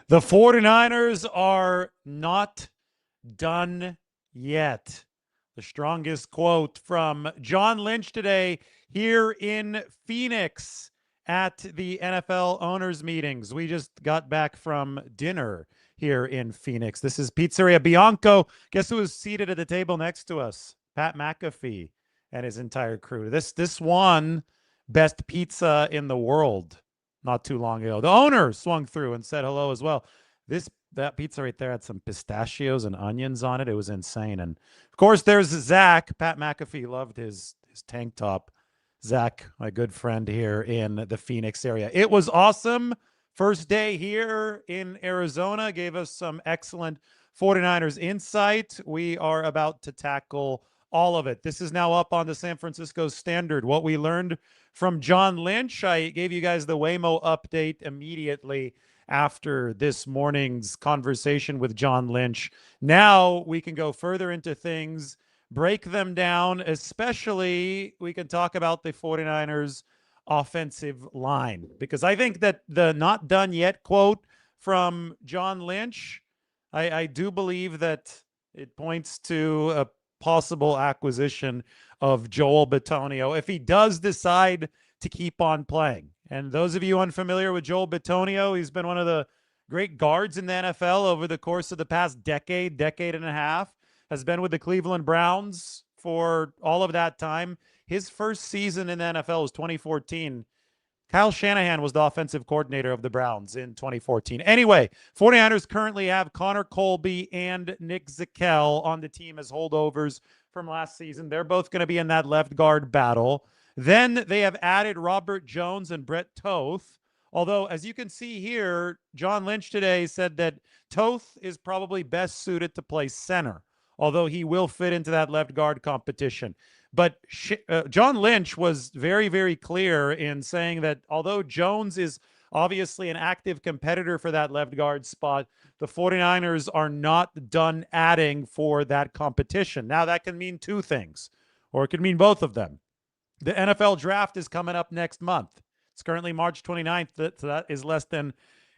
The 49ers are not done yet. The strongest quote from John Lynch today here in Phoenix at the NFL owners meetings. We just got back from dinner here in Phoenix. This is Pizzeria Bianco. Guess who was seated at the table next to us? Pat McAfee and his entire crew. This won best pizza in the world not too long ago. The owner swung through and said hello as well. That pizza right there had some pistachios and onions on it. It was insane. And of course, there's Zach. Pat McAfee loved his tank top. Zach, my good friend here in the Phoenix area. It was awesome. First day here in Arizona gave us some excellent 49ers insight. We are about to tackle all of it. This is now up on the San Francisco Standard. What we learned from John Lynch. I gave you guys the Waymo update immediately after this morning's conversation with John Lynch. Now we can go further into things, break them down, especially we can talk about the 49ers offensive line, because I think that the not done yet quote from John Lynch, I do believe that it points to a possible acquisition of Joel Bitonio if he does decide to keep on playing. And those of you unfamiliar with Joel Bitonio, he's been one of the great guards in the NFL over the course of the past decade and a half, has been with the Cleveland Browns for all of that time. His first season in the NFL was 2014. Kyle Shanahan was the offensive coordinator of the Browns in 2014. Anyway, 49ers currently have Connor Colby and Nick Zakelj on the team as holdovers from last season. They're both going to be in that left guard battle. Then they have added Robert Jones and Brett Toth. Although, as you can see here, John Lynch today said that Toth is probably best suited to play center, although he will fit into that left guard competition. But John Lynch was very, very clear in saying that although Jones is obviously an active competitor for that left guard spot, the 49ers are not done adding for that competition. Now, that can mean two things, or it could mean both of them. The NFL draft is coming up next month. It's currently March 29th, so that is less than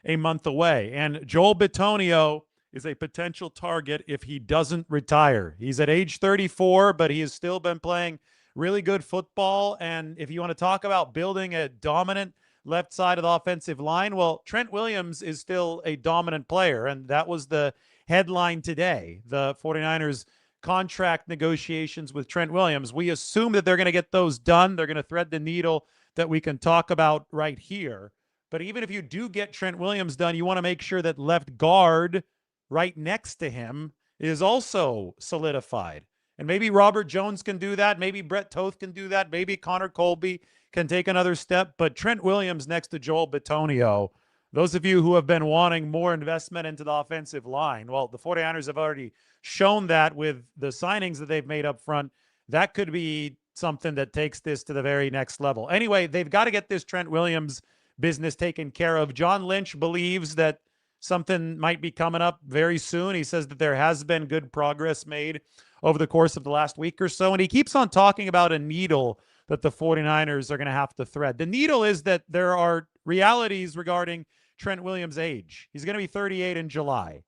a month away. And Joel Bitonio is a potential target if he doesn't retire. He's at age 34, but he has still been playing really good football. And if you want to talk about building a dominant left side of the offensive line, well, Trent Williams is still a dominant player. And that was the headline today. The 49ers contract negotiations with Trent Williams. We assume that they're going to get those done. They're going to thread the needle that we can talk about right here. But even if you do get Trent Williams done, you want to make sure that left guard right next to him is also solidified. And maybe Robert Jones can do that. Maybe Brett Toth can do that. Maybe Connor Colby can take another step. But Trent Williams next to Joel Bitonio, those of you who have been wanting more investment into the offensive line, well, the 49ers have already shown that with the signings that they've made up front. That could be something that takes this to the very next level. Anyway, they've got to get this Trent Williams business taken care of. John Lynch believes that something might be coming up very soon. He says that there has been good progress made over the course of the last week or so. And he keeps on talking about a needle that the 49ers are going to have to thread. The needle is that there are realities regarding Trent Williams' age. He's going to be 38 in July,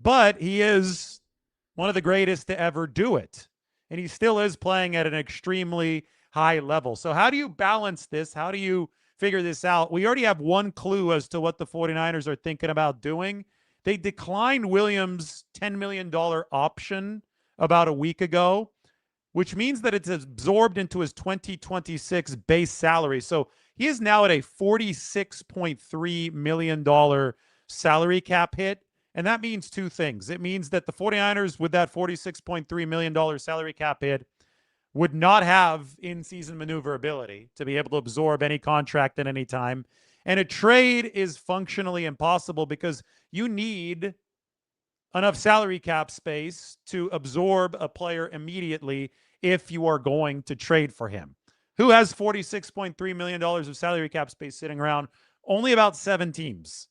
but he is one of the greatest to ever do it. And he still is playing at an extremely high level. So how do you balance this? How do you figure this out? We already have one clue as to what the 49ers are thinking about doing. They declined Williams' $10 million option about a week ago, which means that it's absorbed into his 2026 base salary. So he is now at a $46.3 million salary cap hit. And that means two things. It means that the 49ers, with that $46.3 million salary cap hit, would not have in-season maneuverability to be able to absorb any contract at any time. And a trade is functionally impossible because you need enough salary cap space to absorb a player immediately if you are going to trade for him. Who has $46.3 million of salary cap space sitting around? Only about 7 teams.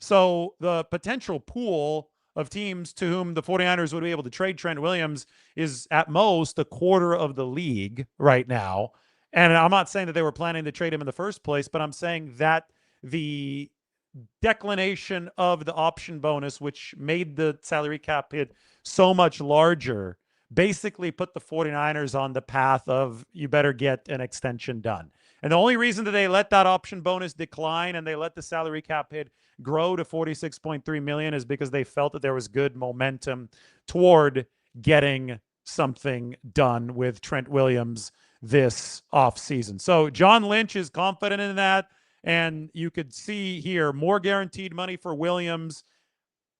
So the potential pool of teams to whom the 49ers would be able to trade Trent Williams is at most a quarter of the league right now. And I'm not saying that they were planning to trade him in the first place, but I'm saying that the declination of the option bonus, which made the salary cap hit so much larger, basically put the 49ers on the path of you better get an extension done. And the only reason that they let that option bonus decline and they let the salary cap hit grow to 46.3 million is because they felt that there was good momentum toward getting something done with Trent Williams this offseason. So John Lynch is confident in that. And you could see here more guaranteed money for Williams,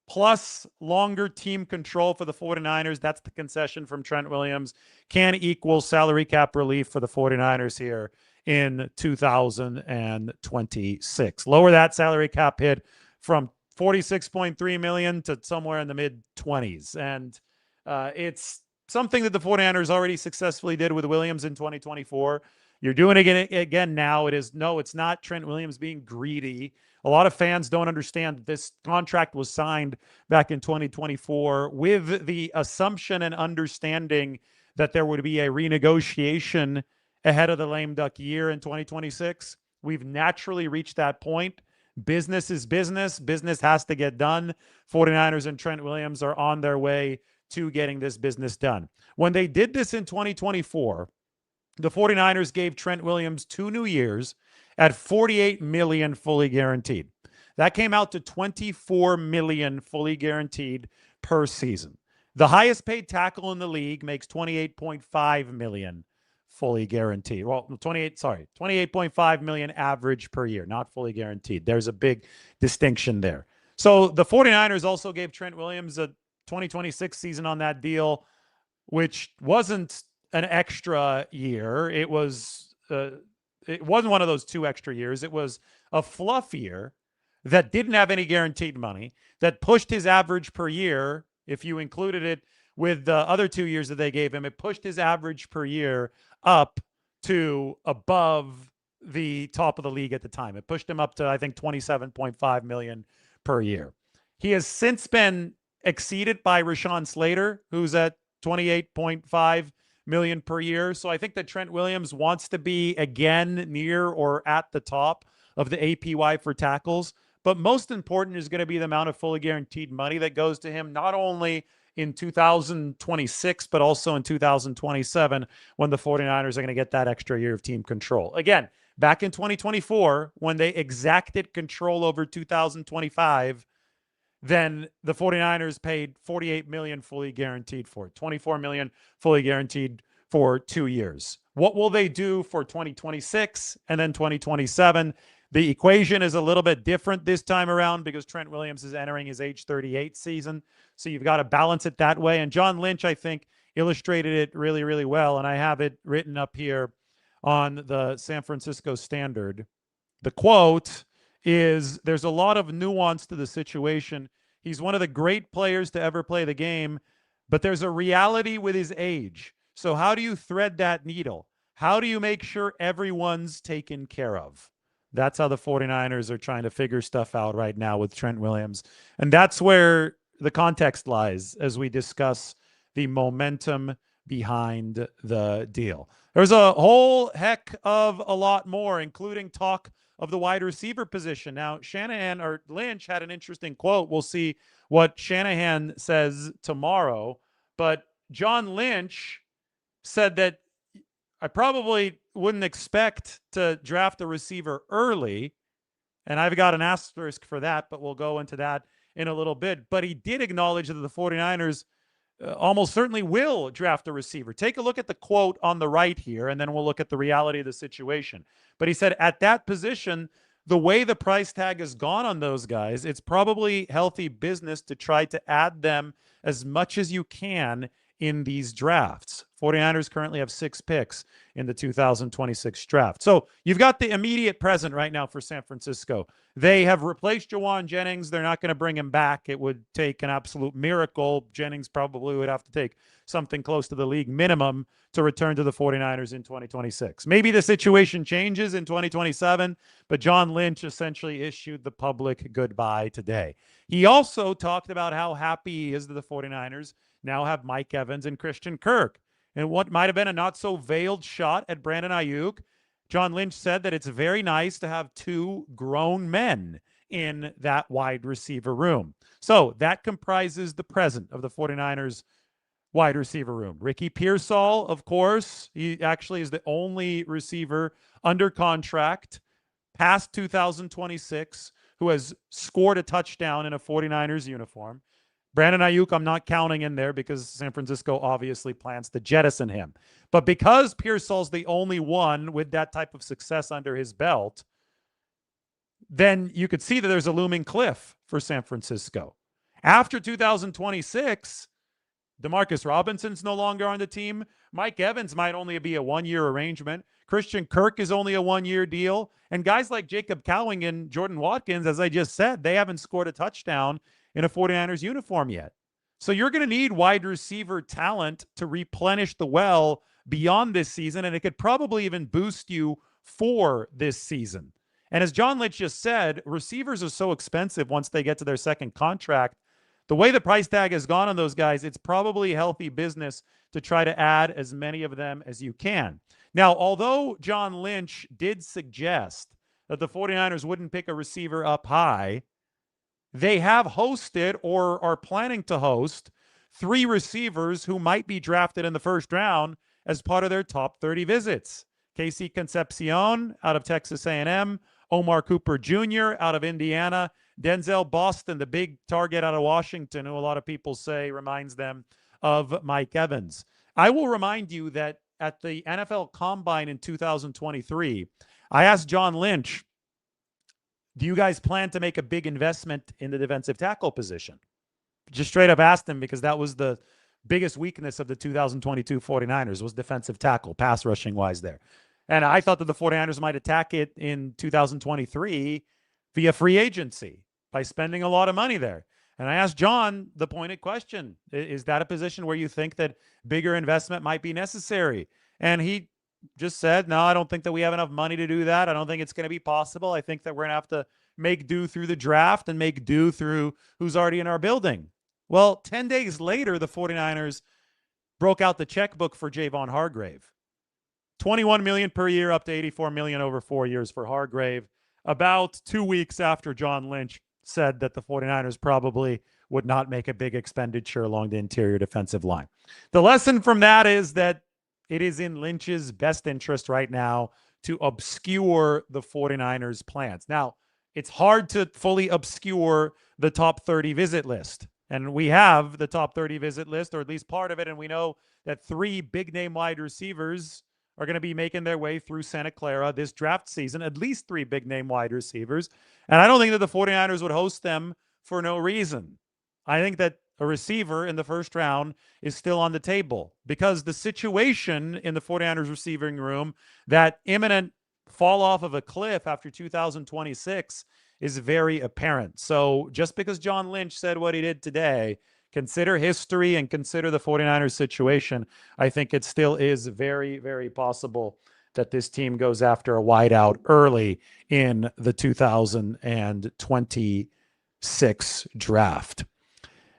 plus longer team control for the 49ers. That's the concession from Trent Williams. Can equal salary cap relief for the 49ers here in 2026. Lower that salary cap hit from 46.3 million to somewhere in the mid 20s. And it's something that the 49ers already successfully did with Williams in 2024. You're doing it again now. It's not Trent Williams being greedy. A lot of fans don't understand that this contract was signed back in 2024 with the assumption and understanding that there would be a renegotiation ahead of the lame duck year in 2026. We've naturally reached that point. Business is business. Business has to get done. 49ers and Trent Williams are on their way to getting this business done. When they did this in 2024, the 49ers gave Trent Williams 2 new years at $48 million fully guaranteed. That came out to $24 million fully guaranteed per season. The highest paid tackle in the league makes $28.5 million fully guaranteed. Well, 28.5 million average per year, not fully guaranteed. There's a big distinction there. So the 49ers also gave Trent Williams a 2026 season on that deal, which wasn't an extra year. It wasn't one of those 2 extra years. It was a fluff year that didn't have any guaranteed money, that pushed his average per year. If you included it with the other 2 years that they gave him, it pushed his average per year up to above the top of the league at the time. It pushed him up to, I think, 27.5 million per year. He has since been exceeded by Rashawn Slater, who's at 28.5 million per year. So I think that Trent Williams wants to be again near or at the top of the APY for tackles. But most important is going to be the amount of fully guaranteed money that goes to him, not only in 2026, but also in 2027, when the 49ers are going to get that extra year of team control. Again, back in 2024, when they exacted control over 2025, then the 49ers paid $48 million fully guaranteed for it, $24 million fully guaranteed for 2 years. What will they do for 2026 and then 2027? The equation is a little bit different this time around because Trent Williams is entering his age 38 season. So you've got to balance it that way. And John Lynch, I think, illustrated it really, really well. And I have it written up here on the San Francisco Standard. The quote is, there's a lot of nuance to the situation. He's one of the great players to ever play the game, but there's a reality with his age. So how do you thread that needle? How do you make sure everyone's taken care of? That's how the 49ers are trying to figure stuff out right now with Trent Williams. And that's where the context lies as we discuss the momentum behind the deal. There's a whole heck of a lot more, including talk of the wide receiver position. Now, Shanahan or Lynch had an interesting quote. We'll see what Shanahan says tomorrow. But John Lynch said that I probably wouldn't expect to draft a receiver early. And I've got an asterisk for that, but we'll go into that in a little bit. But he did acknowledge that the 49ers almost certainly will draft a receiver. Take a look at the quote on the right here, and then we'll look at the reality of the situation. But he said at that position, the way the price tag has gone on those guys, it's probably healthy business to try to add them as much as you can in these drafts. 49ers currently have 6 picks in the 2026 draft. So you've got the immediate present right now for San Francisco. They have replaced Jawan Jennings. They're not going to bring him back. It would take an absolute miracle. Jennings probably would have to take something close to the league minimum to return to the 49ers in 2026. Maybe the situation changes in 2027, but John Lynch essentially issued the public goodbye today. He also talked about how happy he is that the 49ers now have Mike Evans and Christian Kirk. And what might have been a not so veiled shot at Brandon Ayuk, John Lynch said that it's very nice to have 2 grown men in that wide receiver room. So that comprises the present of the 49ers wide receiver room. Ricky Pearsall, of course, he actually is the only receiver under contract past 2026 who has scored a touchdown in a 49ers uniform. Brandon Ayuk, I'm not counting in there because San Francisco obviously plans to jettison him. But because Pearsall's the only one with that type of success under his belt, then you could see that there's a looming cliff for San Francisco. After 2026, Demarcus Robinson's no longer on the team. Mike Evans might only be a one-year arrangement. Christian Kirk is only a one-year deal. And guys like Jacob Cowing and Jordan Watkins, as I just said, they haven't scored a touchdown in a 49ers uniform yet. So you're going to need wide receiver talent to replenish the well beyond this season, and it could probably even boost you for this season. And as John Lynch just said, receivers are so expensive once they get to their second contract. The way the price tag has gone on those guys, it's probably healthy business to try to add as many of them as you can. Now, although John Lynch did suggest that the 49ers wouldn't pick a receiver up high, they have hosted or are planning to host 3 receivers who might be drafted in the first round as part of their top 30 visits. Casey Concepcion out of Texas A&M, Omar Cooper Jr. out of Indiana, Denzel Boston, the big target out of Washington, who a lot of people say reminds them of Mike Evans. I will remind you that at the NFL Combine in 2023, I asked John Lynch, do you guys plan to make a big investment in the defensive tackle position? Just straight up asked him because that was the biggest weakness of the 2022 49ers was defensive tackle, pass rushing wise there. And I thought that the 49ers might attack it in 2023 via free agency by spending a lot of money there. And I asked John the pointed question, is that a position where you think that bigger investment might be necessary? And he just said, no, I don't think that we have enough money to do that. I don't think it's going to be possible. I think that we're going to have to make do through the draft and make do through who's already in our building. Well, 10 days later, the 49ers broke out the checkbook for Javon Hargrave. $21 million per year up to $84 million over 4 years for Hargrave. About 2 weeks after John Lynch said that the 49ers probably would not make a big expenditure along the interior defensive line. The lesson from that is that it is in Lynch's best interest right now to obscure the 49ers' plans. Now, it's hard to fully obscure the top 30 visit list. And we have the top 30 visit list, or at least part of it, and we know that 3 big-name wide receivers are going to be making their way through Santa Clara this draft season, at least 3 big-name wide receivers. And I don't think that the 49ers would host them for no reason. I think that a receiver in the first round is still on the table because the situation in the 49ers receiving room, that imminent fall off of a cliff after 2026 is very apparent. So just because John Lynch said what he did today, consider history and consider the 49ers situation. I think it still is very, very possible that this team goes after a wideout early in the 2026 draft.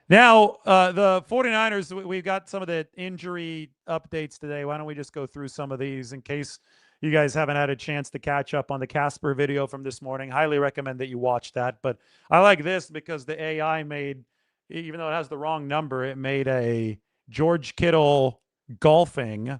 Now, the 49ers, we've got some of the injury updates today. Why don't we just go through some of these in case you guys haven't had a chance to catch up on the Casper video from this morning. Highly recommend that you watch that. But I like this because the AI made, even though it has the wrong number, it made a George Kittle golfing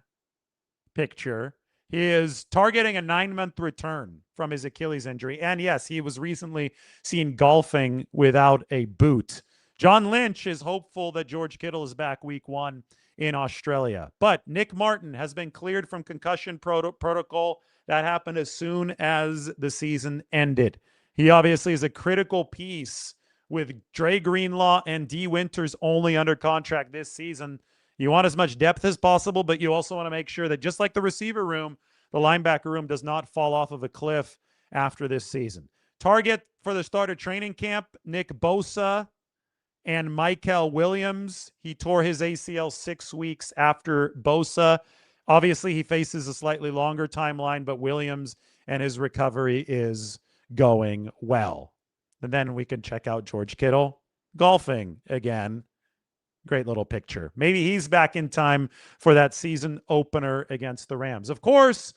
picture. He is targeting a 9-month return from his Achilles injury. And yes, he was recently seen golfing without a boot. John Lynch is hopeful that George Kittle is back week 1 in Australia. But Nick Martin has been cleared from concussion protocol. That happened as soon as the season ended. He obviously is a critical piece with Dre Greenlaw and D. Winters only under contract this season. You want as much depth as possible, but you also want to make sure that just like the receiver room, the linebacker room does not fall off of a cliff after this season. Target for the start of training camp, Nick Bosa and Mykel Williams. He tore his ACL 6 weeks after Bosa. Obviously, he faces a slightly longer timeline, but Williams and his recovery is going well. And then we can check out George Kittle golfing again. Great little picture. Maybe he's back in time for that season opener against the Rams. Of course,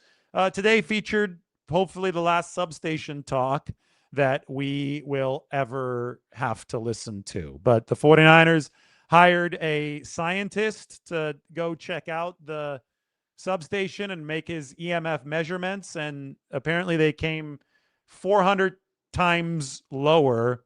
today featured hopefully the last Substation talk. that we will ever have to listen to. But the 49ers hired a scientist to go check out the substation and make his EMF measurements, and apparently they came 400 times lower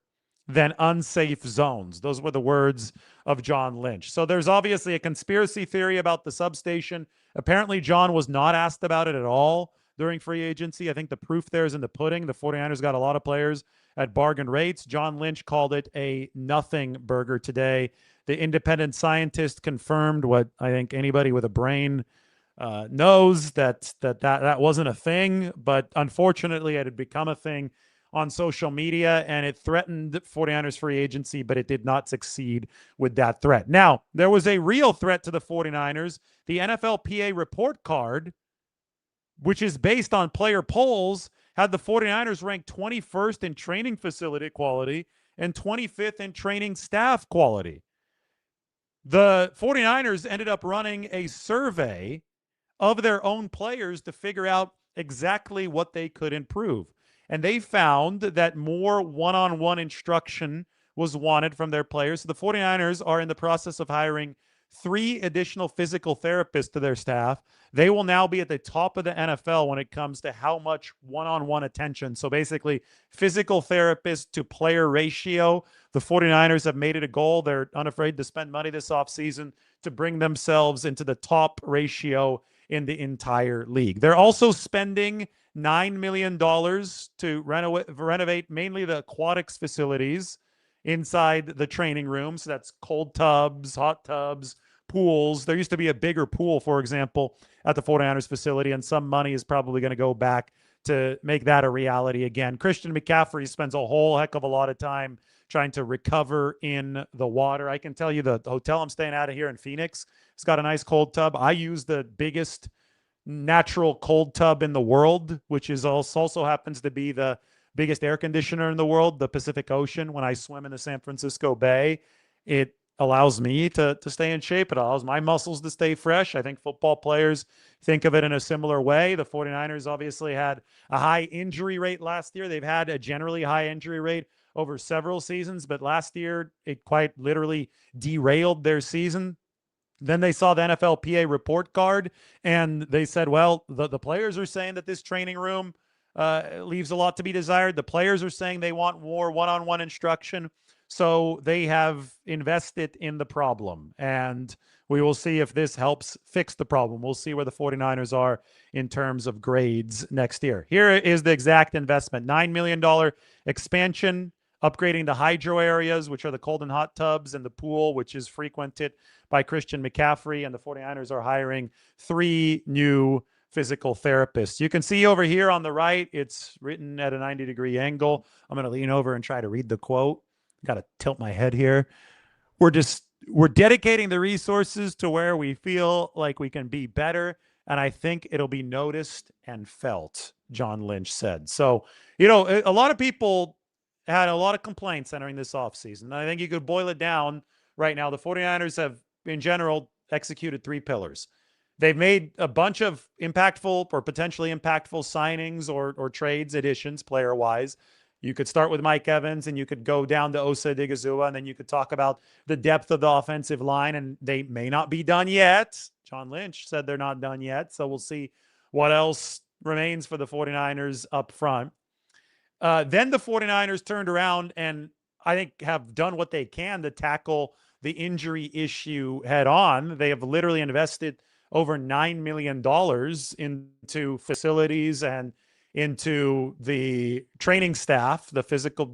than unsafe zones. Those were the words of John Lynch. So there's obviously a conspiracy theory about the substation. Apparently, John was not asked about it at all during free agency. I think the proof there is in the pudding. The 49ers got a lot of players at bargain rates. John Lynch called it a nothing burger today. The independent scientist confirmed what I think anybody with a brain knows, that wasn't a thing, but unfortunately it had become a thing on social media, and it threatened 49ers free agency, but it did not succeed with that threat. Now, there was a real threat to the 49ers. The NFLPA report card, which is based on player polls, had the 49ers ranked 21st in training facility quality and 25th in training staff quality. The 49ers ended up running a survey of their own players to figure out exactly what they could improve. And they found that more one-on-one instruction was wanted from their players. So the 49ers are in the process of hiring 3 additional physical therapists to their staff. They will now be at the top of the NFL when it comes to how much one-on-one attention. So basically, physical therapist to player ratio. The 49ers have made it a goal. They're unafraid to spend money this offseason to bring themselves into the top ratio in the entire league. They're also spending $9 million to renovate mainly the aquatics facilities inside the training rooms. So that's cold tubs, hot tubs, pools. There used to be a bigger pool, for example, at the 49ers facility, and some money is probably going to go back to make that a reality again. Christian McCaffrey spends a whole heck of a lot of time trying to recover in the water. I can tell you the hotel I'm staying at here in Phoenix, it's got a nice cold tub. I use the biggest natural cold tub in the world, which is also happens to be the biggest air conditioner in the world, the Pacific Ocean. When I swim in the San Francisco Bay, it allows me to stay in shape. It allows my muscles to stay fresh. I think football players think of it in a similar way. The 49ers obviously had a high injury rate last year. They've had a generally high injury rate over several seasons, but last year it quite literally derailed their season. Then they saw the NFLPA report card, and they said, well, the players are saying that this training room leaves a lot to be desired. The players are saying they want more one-on-one instruction. So they have invested in the problem, and we will see if this helps fix the problem. We'll see where the 49ers are in terms of grades next year. Here is the exact investment: $9 million expansion, upgrading the hydro areas, which are the cold and hot tubs, and the pool, which is frequented by Christian McCaffrey. And the 49ers are hiring 3 new physical therapists. You can see over here on the right, it's written at a 90-degree angle. I'm going to lean over and try to read the quote. Got to tilt my head here. We're dedicating the resources to where we feel like we can be better, and I think it'll be noticed and felt, John Lynch said. So, a lot of people had a lot of complaints entering this offseason. And I think you could boil it down right now. The 49ers have, in general, executed 3 pillars. They've made a bunch of impactful or potentially impactful signings or trades, additions, player-wise. You could start with Mike Evans, and you could go down to Osa Odighizuwa, and then you could talk about the depth of the offensive line, and they may not be done yet. John Lynch said they're not done yet, so we'll see what else remains for the 49ers up front. Then the 49ers turned around and I think have done what they can to tackle the injury issue head on. They have literally invested over $9 million into facilities and into the training staff, the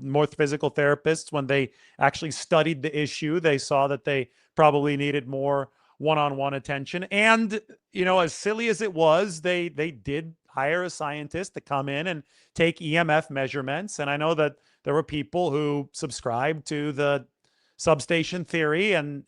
more physical therapists. When they actually studied the issue, they saw that they probably needed more one-on-one attention. And, as silly as it was, they did hire a scientist to come in and take EMF measurements. And I know that there were people who subscribed to the substation theory, and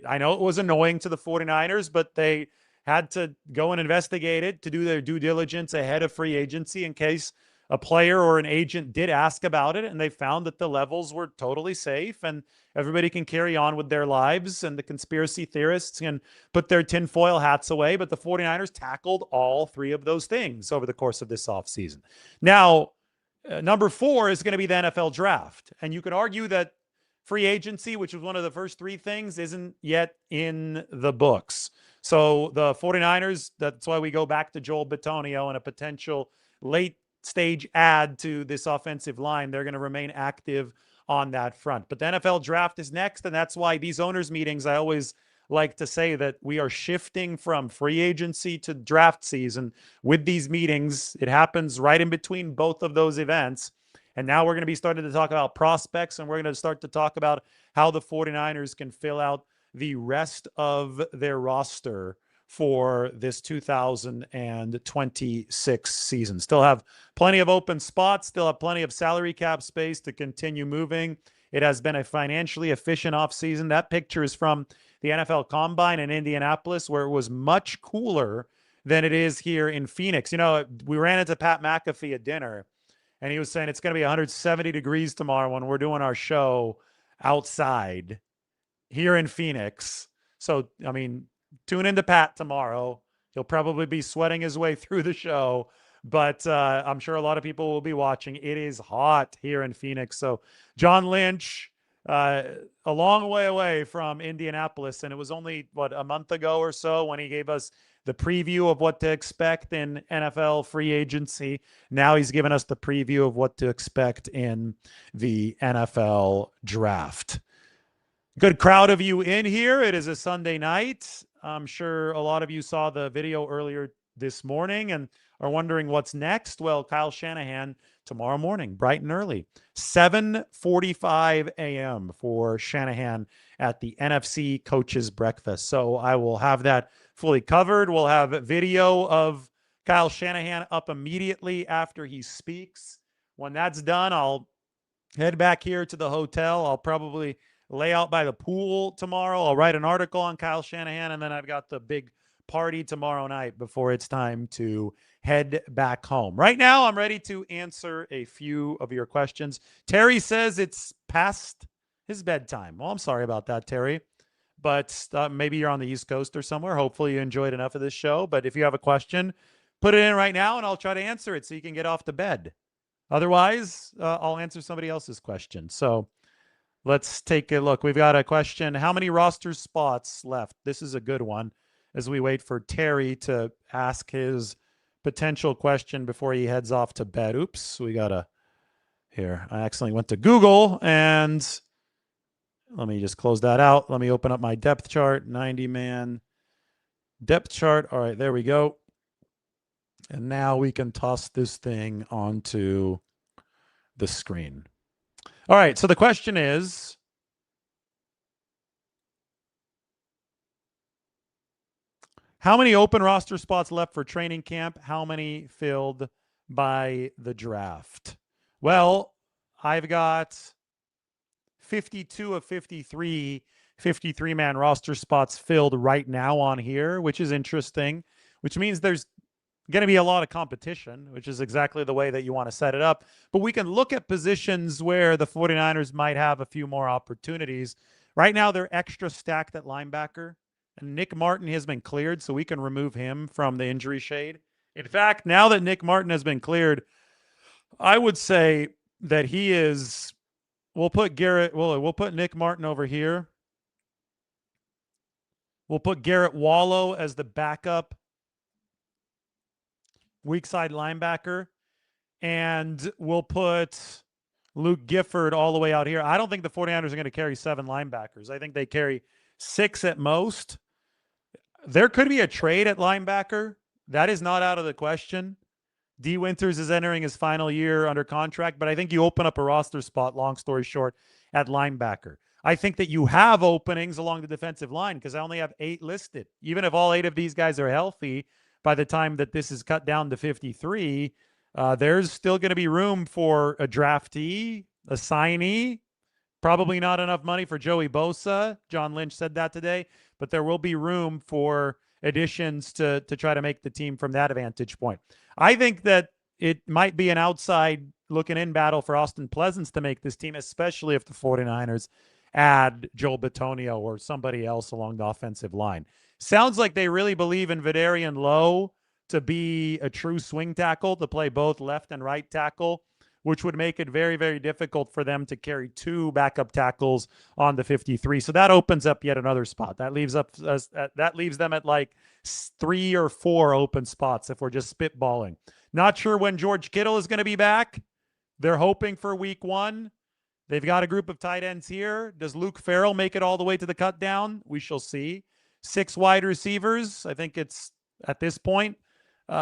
I know it was annoying to the 49ers, but they had to go and investigate it to do their due diligence ahead of free agency in case a player or an agent did ask about it, and they found that the levels were totally safe and everybody can carry on with their lives, and the conspiracy theorists can put their tinfoil hats away. But the 49ers tackled all 3 of those things over the course of this offseason. Now, Number 4 is going to be the NFL draft. And you could argue that free agency, which was one of the first 3 things, isn't yet in the books. So the 49ers, that's why we go back to Joel Bitonio and a potential late stage add to this offensive line. They're going to remain active on that front. But the NFL draft is next. And that's why these owners' meetings, I always like to say that we are shifting from free agency to draft season with these meetings. It happens right in between both of those events. And now we're going to be starting to talk about prospects, and we're going to start to talk about how the 49ers can fill out the rest of their roster for this 2026 season. Still have plenty of open spots, still have plenty of salary cap space to continue moving. It has been a financially efficient offseason. That picture is from the NFL Combine in Indianapolis, where it was much cooler than it is here in Phoenix. You know, we ran into Pat McAfee at dinner, and he was saying it's going to be 170 degrees tomorrow when we're doing our show outside here in Phoenix. So, I mean, tune into Pat tomorrow. He'll probably be sweating his way through the show, but I'm sure a lot of people will be watching. It is hot here in Phoenix. So John Lynch, a long way away from Indianapolis, and it was only, a month ago or so when he gave us the preview of what to expect in NFL free agency. Now he's given us the preview of what to expect in the NFL draft. Good crowd of you in here. It is a Sunday night. I'm sure a lot of you saw the video earlier this morning and are wondering what's next. Well, Kyle Shanahan tomorrow morning, bright and early, 7:45 a.m. for Shanahan at the NFC Coaches Breakfast. So I will have that fully covered. We'll have video of Kyle Shanahan up immediately after he speaks. When that's done, I'll head back here to the hotel. I'll probably lay out by the pool tomorrow. I'll write an article on Kyle Shanahan, and then I've got the big party tomorrow night before it's time to head back home. Right now, I'm ready to answer a few of your questions. Terry says it's past his bedtime. Well, I'm sorry about that, Terry, but maybe you're on the East Coast or somewhere. Hopefully you enjoyed enough of this show, but if you have a question, put it in right now, and I'll try to answer it so you can get off to bed. Otherwise, I'll answer somebody else's question. So let's take a look. We've got a question. How many roster spots left? This is a good one as we wait for Terry to ask his potential question before he heads off to bed. Oops, we got here. I accidentally went to Google, and let me just close that out. Let me open up my depth chart, 90-man depth chart. All right, there we go. And now we can toss this thing onto the screen. All right, so the question is, how many open roster spots left for training camp? How many filled by the draft? Well, I've got 52 of 53 53-man roster spots filled right now on here, which is interesting, which means there's going to be a lot of competition, which is exactly the way that you want to set it up. But we can look at positions where the 49ers might have a few more opportunities. Right now, they're extra stacked at linebacker, and Nick Martin has been cleared, so we can remove him from the injury shade. In fact, now that Nick Martin has been cleared, I would say that he is, we'll put Nick Martin over here. We'll put Garrett Wallow as the backup weak side linebacker, and we'll put Luke Gifford all the way out here. I don't think the 49ers are going to carry 7 linebackers. I think they carry 6 at most. There could be a trade at linebacker. That is not out of the question. D. Winters is entering his final year under contract, but I think you open up a roster spot, long story short, at linebacker. I think that you have openings along the defensive line because I only have 8 listed. Even if all 8 of these guys are healthy, by the time that this is cut down to 53, there's still going to be room for a draftee, a signee. Probably not enough money for Joey Bosa. John Lynch said that today, but there will be room for additions to try to make the team from that vantage point. I think that it might be an outside looking in battle for Austin Pleasance to make this team, especially if the 49ers add Joel Bitonio or somebody else along the offensive line. Sounds like they really believe in Vidarian Lowe to be a true swing tackle, to play both left and right tackle which would make it very, very difficult for them to carry 2 backup tackles on the 53. So that opens up yet another spot. That leaves them at like 3 or 4 open spots if we're just spitballing. Not sure when George Kittle is going to be back. They're hoping for week 1. They've got a group of tight ends here. Does Luke Farrell make it all the way to the cut down? We shall see. 6 wide receivers. I think it's at this point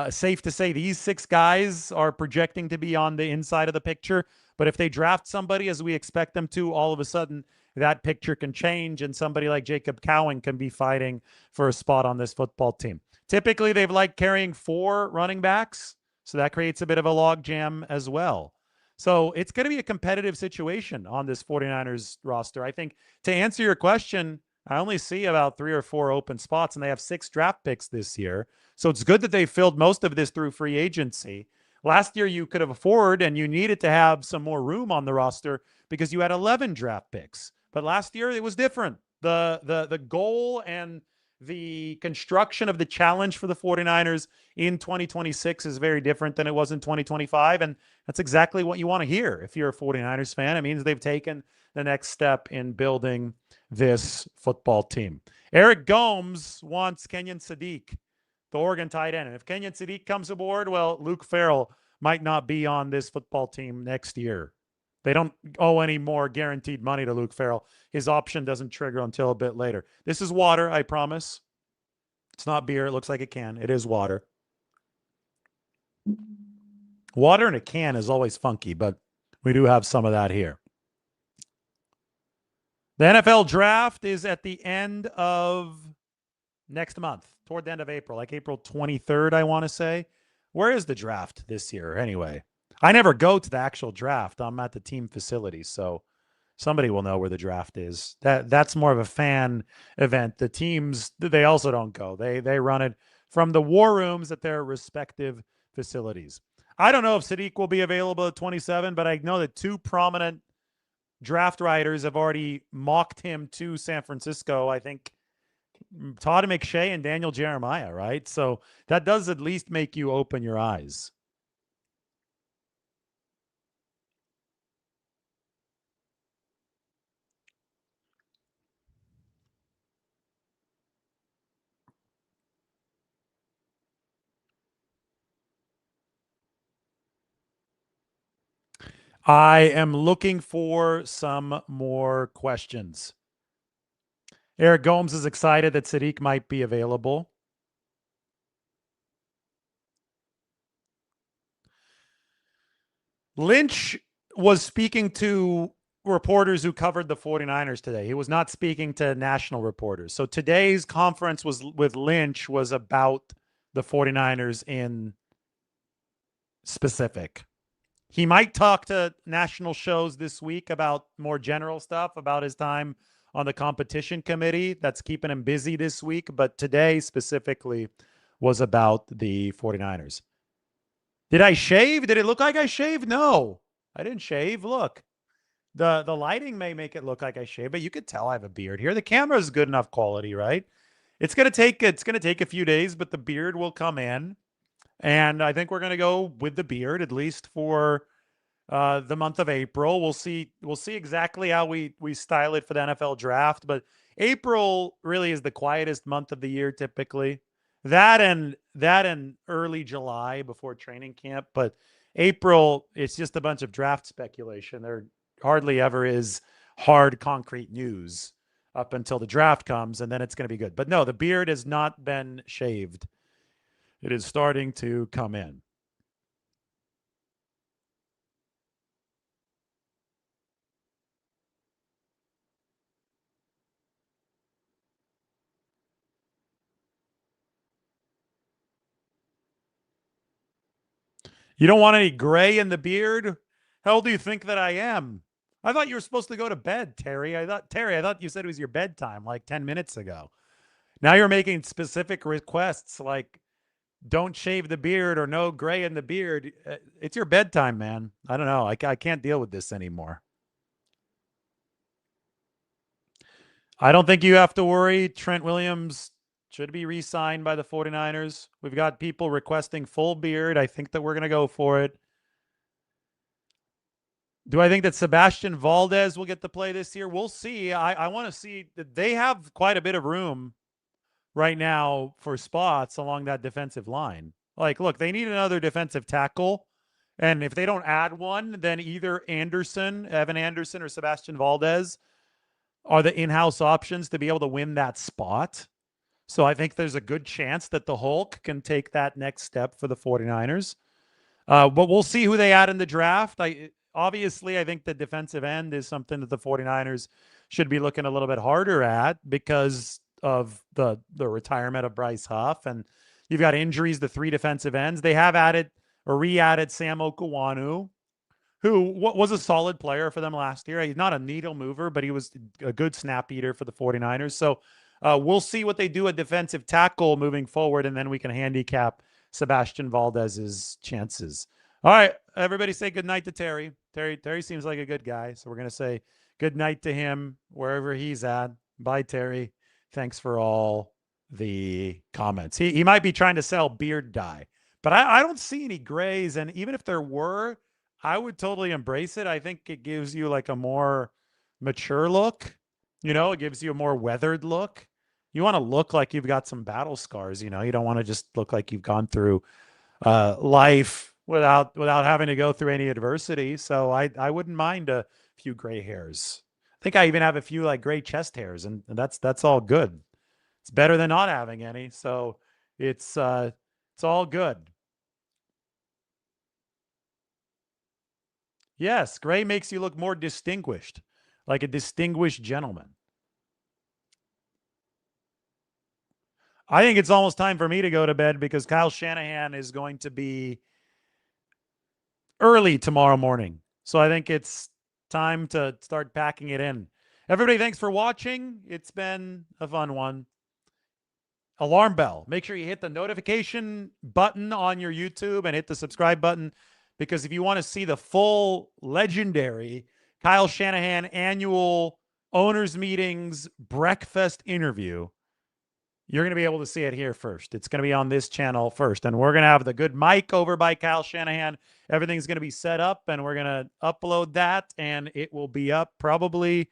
safe to say these 6 guys are projecting to be on the inside of the picture. But if they draft somebody as we expect them to, all of a sudden that picture can change and somebody like Jacob Cowan can be fighting for a spot on this football team. Typically, they've liked carrying 4 running backs, so that creates a bit of a logjam as well. So it's going to be a competitive situation on this 49ers roster. I think to answer your question, I only see about 3 or 4 open spots, and they have 6 draft picks this year. So it's good that they filled most of this through free agency. Last year, you could have afforded and you needed to have some more room on the roster because you had 11 draft picks. But last year, it was different. The goal and the construction of the challenge for the 49ers in 2026 is very different than it was in 2025. And that's exactly what you want to hear. If you're a 49ers fan, it means they've taken the next step in building this football team. Eric Gomes wants Kenyon Sadiq, the Oregon tight end. And if Kenyon Sadiq comes aboard, well, Luke Farrell might not be on this football team next year. They don't owe any more guaranteed money to Luke Farrell. His option doesn't trigger until a bit later. This is water, I promise. It's not beer. It looks like a can. It is water. Water in a can is always funky, but we do have some of that here. The NFL draft is at the end of next month, toward the end of April, like April 23rd, I want to say. Where is the draft this year anyway? I never go to the actual draft. I'm at the team facility, so somebody will know where the draft is. That's more of a fan event. The teams, they also don't go. They run it from the war rooms at their respective facilities. I don't know if Sadiq will be available at 27, but I know that 2 prominent draft writers have already mocked him to San Francisco. I think Todd McShay and Daniel Jeremiah, right? So that does at least make you open your eyes. I am looking for some more questions. Eric Gomes is excited that Sadiq might be available. Lynch was speaking to reporters who covered the 49ers today. He was not speaking to national reporters. So today's conference with Lynch was about the 49ers in specific. He might talk to national shows this week about more general stuff, about his time on the competition committee. That's keeping him busy this week. But today specifically was about the 49ers. Did I shave? Did it look like I shaved? No, I didn't shave. Look, the lighting may make it look like I shaved, but you could tell I have a beard here. The camera is good enough quality, right? It's gonna take a few days, but the beard will come in. And I think we're going to go with the beard, at least for the month of April. We'll see exactly how we style it for the NFL draft. But April really is the quietest month of the year typically. That and early July before training camp. But April, it's just a bunch of draft speculation. There hardly ever is hard, concrete news up until the draft comes, and then it's going to be good. But no, the beard has not been shaved. It is starting to come in. You don't want any gray in the beard? How old do you think that I am? I thought you were supposed to go to bed, Terry. I thought you said it was your bedtime like 10 minutes ago. Now you're making specific requests like don't shave the beard or no gray in the beard. It's your bedtime, man. I don't know. I can't deal with this anymore. I don't think you have to worry. Trent Williams should be re-signed by the 49ers. We've got people requesting full beard. I think that we're going to go for it. Do I think that Sebastian Valdez will get to play this year? We'll see. I want to see that they have quite a bit of room right now for spots along that defensive line. Like, look, they need another defensive tackle. And if they don't add one, then either Evan Anderson, or Sebastian Valdez are the in-house options to be able to win that spot. So I think there's a good chance that the Hulk can take that next step for the 49ers. But we'll see who they add in the draft. Obviously, I think the defensive end is something that the 49ers should be looking a little bit harder at because of the retirement of Bryce Huff. And you've got injuries to 3 defensive ends. They have added or re-added Sam Okawanu, who was a solid player for them last year. He's not a needle mover, but he was a good snap eater for the 49ers. So we'll see what they do at defensive tackle moving forward, and then we can handicap Sebastian Valdez's chances. All right, everybody say good night to Terry. Terry seems like a good guy, so we're going to say good night to him wherever he's at. Bye, Terry. Thanks for all the comments. He might be trying to sell beard dye, but I don't see any grays, and even if there were, I would totally embrace it. I think it gives you like a more mature look. It gives you a more weathered look. You want to look like you've got some battle scars. You don't want to just look like you've gone through life without having to go through any adversity. So I wouldn't mind a few gray hairs. I think I even have a few like gray chest hairs, and that's all good. It's better than not having any. So it's all good. Yes, gray makes you look more distinguished, like a distinguished gentleman. I think it's almost time for me to go to bed because Kyle Shanahan is going to be early tomorrow morning. So I think it's time to start packing it in. Everybody, thanks for watching. It's been a fun one. Alarm bell. Make sure you hit the notification button on your YouTube and hit the subscribe button, because if you want to see the full legendary Kyle Shanahan annual owners meetings breakfast interview, you're going to be able to see it here first. It's going to be on this channel first. And we're going to have the good mic over by Kyle Shanahan. Everything's going to be set up, and we're going to upload that, and it will be up probably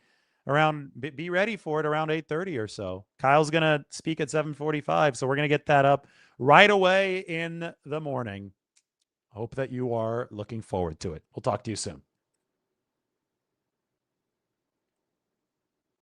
around, be ready for it around 8:30 or so. Kyle's going to speak at 7:45, so we're going to get that up right away in the morning. Hope that you are looking forward to it. We'll talk to you soon.